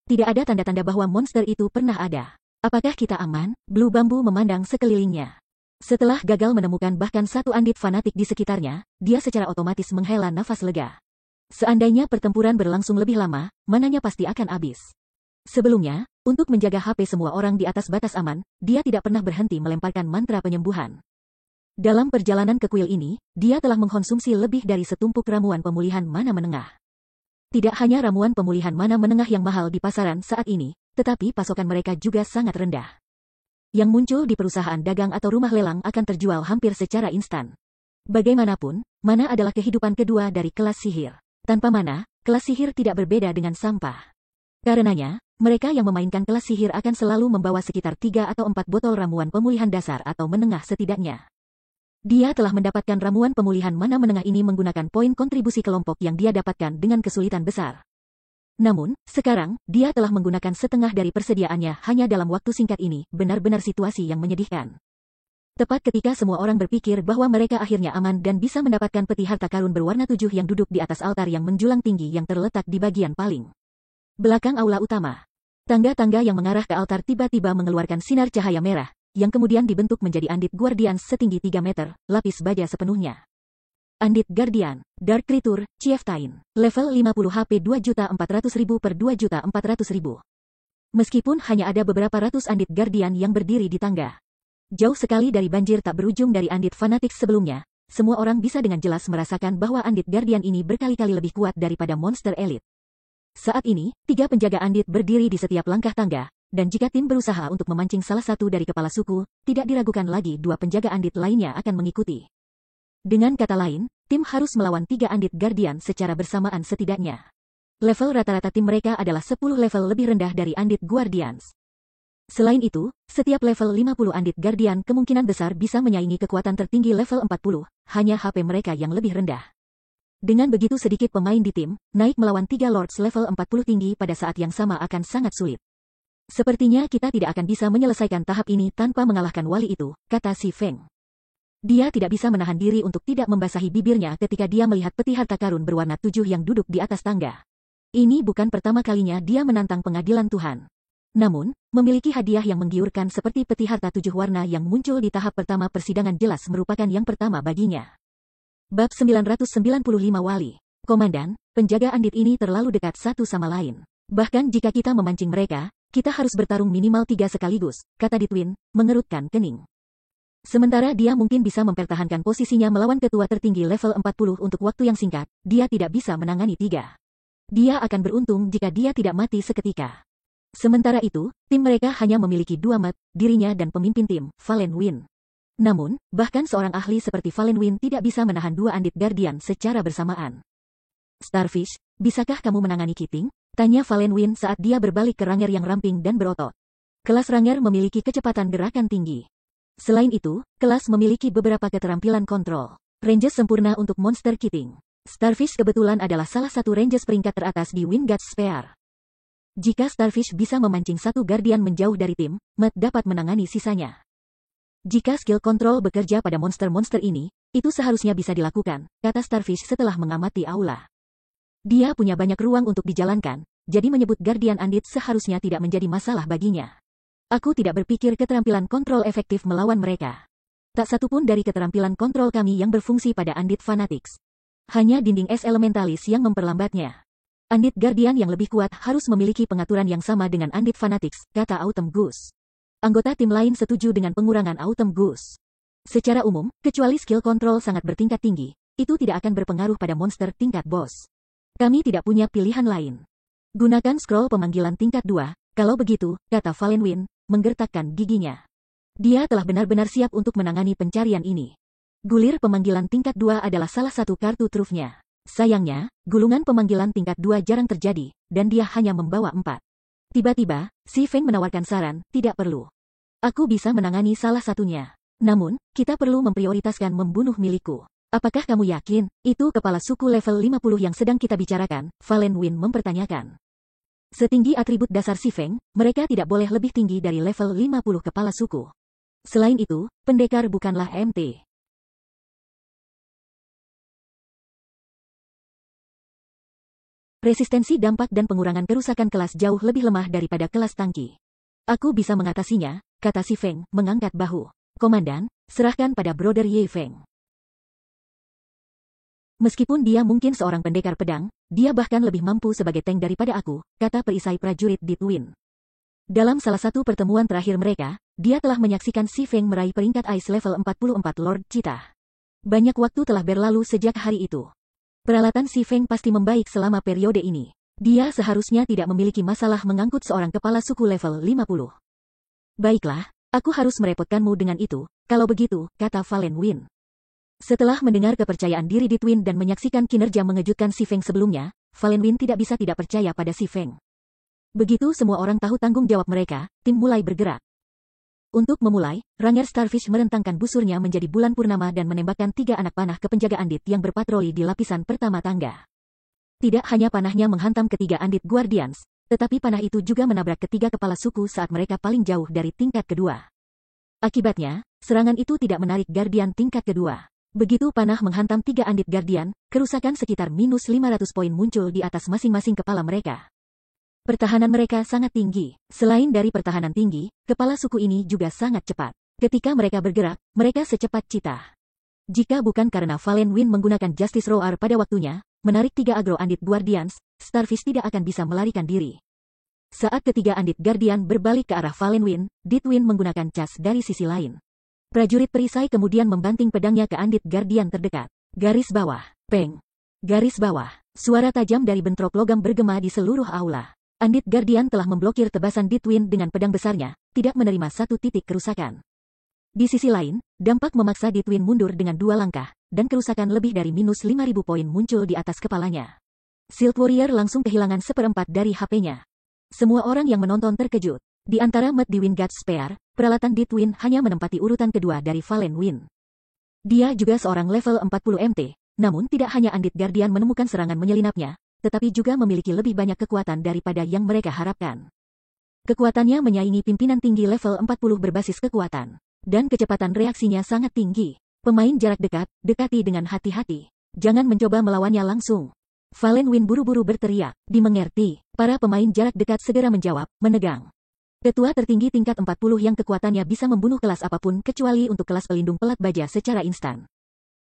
Tidak ada tanda-tanda bahwa monster itu pernah ada. Apakah kita aman? Blue Bambu memandang sekelilingnya. Setelah gagal menemukan bahkan satu Undead fanatik di sekitarnya, dia secara otomatis menghela nafas lega. Seandainya pertempuran berlangsung lebih lama, mananya pasti akan habis. Sebelumnya, untuk menjaga HP semua orang di atas batas aman, dia tidak pernah berhenti melemparkan mantra penyembuhan. Dalam perjalanan ke kuil ini, dia telah mengkonsumsi lebih dari setumpuk ramuan pemulihan mana menengah. Tidak hanya ramuan pemulihan mana menengah yang mahal di pasaran saat ini, tetapi pasokan mereka juga sangat rendah. Yang muncul di perusahaan dagang atau rumah lelang akan terjual hampir secara instan. Bagaimanapun, mana adalah kehidupan kedua dari kelas sihir. Tanpa mana, kelas sihir tidak berbeda dengan sampah. Karenanya, mereka yang memainkan kelas sihir akan selalu membawa sekitar 3 atau 4 botol ramuan pemulihan dasar atau menengah setidaknya. Dia telah mendapatkan ramuan pemulihan mana menengah ini menggunakan poin kontribusi kelompok yang dia dapatkan dengan kesulitan besar. Namun, sekarang, dia telah menggunakan setengah dari persediaannya hanya dalam waktu singkat ini, benar-benar situasi yang menyedihkan. Tepat ketika semua orang berpikir bahwa mereka akhirnya aman dan bisa mendapatkan peti harta karun berwarna 7 yang duduk di atas altar yang menjulang tinggi yang terletak di bagian paling belakang aula utama. Tangga-tangga yang mengarah ke altar tiba-tiba mengeluarkan sinar cahaya merah, yang kemudian dibentuk menjadi Undead Guardians setinggi 3 meter, lapis baja sepenuhnya. Undead Guardian, Dark Creature, Chieftain, level 50 HP 2.400.000 per 2.400.000. Meskipun hanya ada beberapa ratus Undead Guardian yang berdiri di tangga, jauh sekali dari banjir tak berujung dari Undead Fanatics sebelumnya, semua orang bisa dengan jelas merasakan bahwa Undead Guardian ini berkali-kali lebih kuat daripada monster elit. Saat ini, 3 penjaga Undead berdiri di setiap langkah tangga, dan jika tim berusaha untuk memancing salah satu dari kepala suku, tidak diragukan lagi 2 penjaga Undead lainnya akan mengikuti. Dengan kata lain, tim harus melawan 3 Undead Guardian secara bersamaan setidaknya. Level rata-rata tim mereka adalah 10 level lebih rendah dari Undead Guardians. Selain itu, setiap level 50 Undead Guardian kemungkinan besar bisa menyaingi kekuatan tertinggi level 40, hanya HP mereka yang lebih rendah. Dengan begitu sedikit pemain di tim, naik melawan 3 Lords level 40 tinggi pada saat yang sama akan sangat sulit. Sepertinya kita tidak akan bisa menyelesaikan tahap ini tanpa mengalahkan wali itu, kata Si Feng. Dia tidak bisa menahan diri untuk tidak membasahi bibirnya ketika dia melihat peti harta karun berwarna 7 yang duduk di atas tangga. Ini bukan pertama kalinya dia menantang pengadilan Tuhan. Namun, memiliki hadiah yang menggiurkan seperti peti harta 7 warna yang muncul di tahap pertama persidangan jelas merupakan yang pertama baginya. Bab 995 Wali. Komandan, penjaga Undead ini terlalu dekat satu sama lain. Bahkan jika kita memancing mereka, kita harus bertarung minimal 3 sekaligus, kata Ditwin, mengerutkan kening. Sementara dia mungkin bisa mempertahankan posisinya melawan ketua tertinggi level 40 untuk waktu yang singkat, dia tidak bisa menangani 3. Dia akan beruntung jika dia tidak mati seketika. Sementara itu, tim mereka hanya memiliki 2 mat, dirinya dan pemimpin tim, Valen Win. Namun, bahkan seorang ahli seperti Valen Win tidak bisa menahan 2 Undead Guardian secara bersamaan. Starfish, bisakah kamu menangani Kiting? Tanya Valen Win saat dia berbalik ke Ranger yang ramping dan berotot. Kelas Ranger memiliki kecepatan gerakan tinggi. Selain itu, kelas memiliki beberapa keterampilan kontrol. Ranges sempurna untuk monster Kiting. Starfish kebetulan adalah salah satu ranges peringkat teratas di Wingguts Sphere. Jika Starfish bisa memancing satu Guardian menjauh dari tim, Matt dapat menangani sisanya. Jika skill kontrol bekerja pada monster-monster ini, itu seharusnya bisa dilakukan, kata Starfish setelah mengamati aula. Dia punya banyak ruang untuk dijalankan, jadi menyebut Guardian Undead seharusnya tidak menjadi masalah baginya. Aku tidak berpikir keterampilan kontrol efektif melawan mereka. Tak satupun dari keterampilan kontrol kami yang berfungsi pada Undead Fanatics. Hanya dinding es elementalis yang memperlambatnya. Undead Guardian yang lebih kuat harus memiliki pengaturan yang sama dengan Undead Fanatics, kata Autumn Goose. Anggota tim lain setuju dengan pengurangan Autumn Goose. Secara umum, kecuali skill kontrol sangat bertingkat tinggi, itu tidak akan berpengaruh pada monster tingkat bos. Kami tidak punya pilihan lain. Gunakan scroll pemanggilan tingkat 2, kalau begitu, kata Fallen Wind, menggertakkan giginya. Dia telah benar-benar siap untuk menangani pencarian ini. Gulir pemanggilan tingkat 2 adalah salah satu kartu trufnya. Sayangnya, gulungan pemanggilan tingkat 2 jarang terjadi, dan dia hanya membawa 4. Tiba-tiba, Si Feng menawarkan saran, tidak perlu. Aku bisa menangani salah satunya. Namun, kita perlu memprioritaskan membunuh milikku. Apakah kamu yakin, itu kepala suku level 50 yang sedang kita bicarakan? Fallen Wind mempertanyakan. Setinggi atribut dasar Si Feng, mereka tidak boleh lebih tinggi dari level 50 kepala suku. Selain itu, pendekar bukanlah MT. Resistensi dampak dan pengurangan kerusakan kelas jauh lebih lemah daripada kelas tangki. Aku bisa mengatasinya, kata Si Feng, mengangkat bahu. Komandan, serahkan pada Brother Ye Feng. Meskipun dia mungkin seorang pendekar pedang, dia bahkan lebih mampu sebagai tank daripada aku, kata perisai prajurit Ditwin. Dalam salah satu pertemuan terakhir mereka, dia telah menyaksikan Si Feng meraih peringkat Ice level 44 Lord Cheetah. Banyak waktu telah berlalu sejak hari itu. Peralatan Si Feng pasti membaik selama periode ini. Dia seharusnya tidak memiliki masalah mengangkut seorang kepala suku level 50. Baiklah, aku harus merepotkanmu dengan itu, kalau begitu, kata Fallen Wind. Setelah mendengar kepercayaan diri Ditwin dan menyaksikan kinerja mengejutkan Si Feng sebelumnya, Fallen Wind tidak bisa tidak percaya pada Si Feng. Begitu semua orang tahu tanggung jawab mereka, tim mulai bergerak. Untuk memulai, Ranger Starfish merentangkan busurnya menjadi bulan purnama dan menembakkan 3 anak panah ke penjaga Andit yang berpatroli di lapisan pertama tangga. Tidak hanya panahnya menghantam ketiga Andit Guardians, tetapi panah itu juga menabrak ketiga kepala suku saat mereka paling jauh dari tingkat kedua. Akibatnya, serangan itu tidak menarik Guardian tingkat kedua. Begitu panah menghantam 3 Andit Guardian, kerusakan sekitar minus 500 poin muncul di atas masing-masing kepala mereka. Pertahanan mereka sangat tinggi. Selain dari pertahanan tinggi, kepala suku ini juga sangat cepat. Ketika mereka bergerak, mereka secepat citah. Jika bukan karena Fallen Wind menggunakan Justice Roar pada waktunya, menarik 3 Agro Andit Guardians, Starfish tidak akan bisa melarikan diri. Saat ketiga Andit Guardian berbalik ke arah Fallen Wind, Ditwin menggunakan cas dari sisi lain. Prajurit perisai kemudian membanting pedangnya ke Andit Guardian terdekat. Garis bawah. Peng. Garis bawah. Suara tajam dari bentrok logam bergema di seluruh aula. Andit Guardian telah memblokir tebasan Ditwin dengan pedang besarnya, tidak menerima satu titik kerusakan. Di sisi lain, dampak memaksa Ditwin mundur dengan 2 langkah, dan kerusakan lebih dari minus 5.000 poin muncul di atas kepalanya. Shield Warrior langsung kehilangan 1/4 dari HP-nya. Semua orang yang menonton terkejut. Di antara Matt di Wingard Spear, peralatan Ditwin hanya menempati urutan kedua dari Fallen Wind. Dia juga seorang level 40 MT, namun tidak hanya Andit Guardian menemukan serangan menyelinapnya, tetapi juga memiliki lebih banyak kekuatan daripada yang mereka harapkan. Kekuatannya menyaingi pimpinan tinggi level 40 berbasis kekuatan. Dan kecepatan reaksinya sangat tinggi. Pemain jarak dekat, dekati dengan hati-hati. Jangan mencoba melawannya langsung. Fallen Wind buru-buru berteriak. Dimengerti, para pemain jarak dekat segera menjawab, menegang. Ketua tertinggi tingkat 40 yang kekuatannya bisa membunuh kelas apapun kecuali untuk kelas pelindung pelat baja secara instan.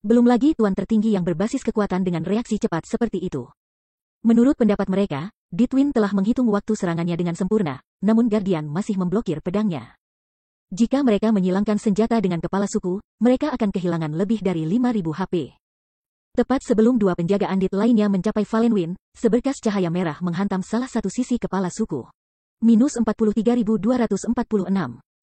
Belum lagi tuan tertinggi yang berbasis kekuatan dengan reaksi cepat seperti itu. Menurut pendapat mereka, Ditwin telah menghitung waktu serangannya dengan sempurna, namun Guardian masih memblokir pedangnya. Jika mereka menyilangkan senjata dengan kepala suku, mereka akan kehilangan lebih dari 5.000 HP. Tepat sebelum 2 penjaga Andit lainnya mencapai Fallen Wind, seberkas cahaya merah menghantam salah satu sisi kepala suku. Minus 43.246.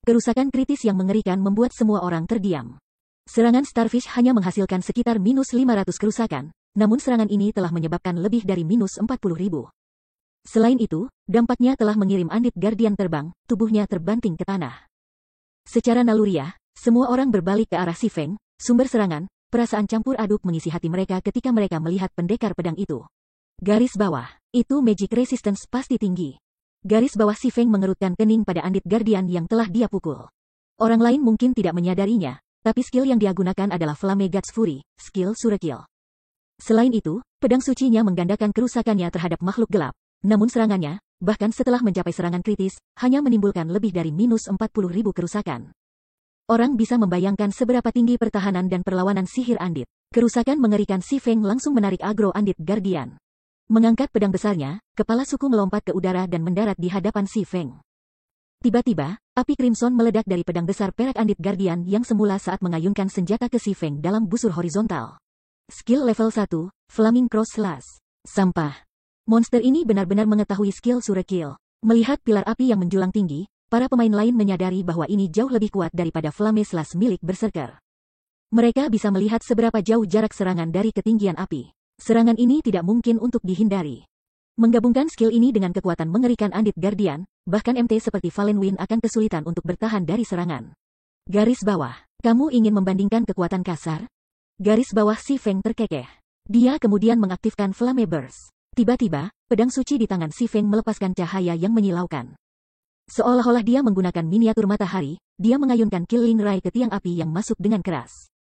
Kerusakan kritis yang mengerikan membuat semua orang terdiam. Serangan Starfish hanya menghasilkan sekitar minus 500 kerusakan, namun serangan ini telah menyebabkan lebih dari minus 40.000. Selain itu, dampaknya telah mengirim Andit Guardian terbang, tubuhnya terbanting ke tanah. Secara naluriah, semua orang berbalik ke arah Si Feng, sumber serangan, perasaan campur aduk mengisi hati mereka ketika mereka melihat pendekar pedang itu. Garis bawah, itu magic resistance pasti tinggi. Garis bawah Si Feng mengerutkan kening pada Andit Guardian yang telah dia pukul. Orang lain mungkin tidak menyadarinya, tapi skill yang dia gunakan adalah Flame God's Fury, skill Surekill. Selain itu, pedang sucinya menggandakan kerusakannya terhadap makhluk gelap. Namun serangannya, bahkan setelah mencapai serangan kritis, hanya menimbulkan lebih dari minus 40.000 kerusakan. Orang bisa membayangkan seberapa tinggi pertahanan dan perlawanan sihir Andit. Kerusakan mengerikan Si Feng langsung menarik agro Andit Guardian. Mengangkat pedang besarnya, kepala suku melompat ke udara dan mendarat di hadapan Si Feng. Tiba-tiba, Api Crimson meledak dari pedang besar perak Undead Guardian yang semula saat mengayunkan senjata ke Si Feng dalam busur horizontal. Skill level 1, Flaming Cross Slash. Sampah. Monster ini benar-benar mengetahui skill Sure Kill. Melihat pilar api yang menjulang tinggi, para pemain lain menyadari bahwa ini jauh lebih kuat daripada Flame Slash milik Berserker. Mereka bisa melihat seberapa jauh jarak serangan dari ketinggian api. Serangan ini tidak mungkin untuk dihindari. Menggabungkan skill ini dengan kekuatan mengerikan Undead Guardian, bahkan MT seperti Fallen Wind akan kesulitan untuk bertahan dari serangan. Garis bawah. Kamu ingin membandingkan kekuatan kasar? Garis bawah Si Feng terkekeh. Dia kemudian mengaktifkan Flame Burst. Tiba-tiba, pedang suci di tangan Si Feng melepaskan cahaya yang menyilaukan. Seolah-olah dia menggunakan miniatur matahari, dia mengayunkan Killing Ray ke tiang api yang masuk dengan keras.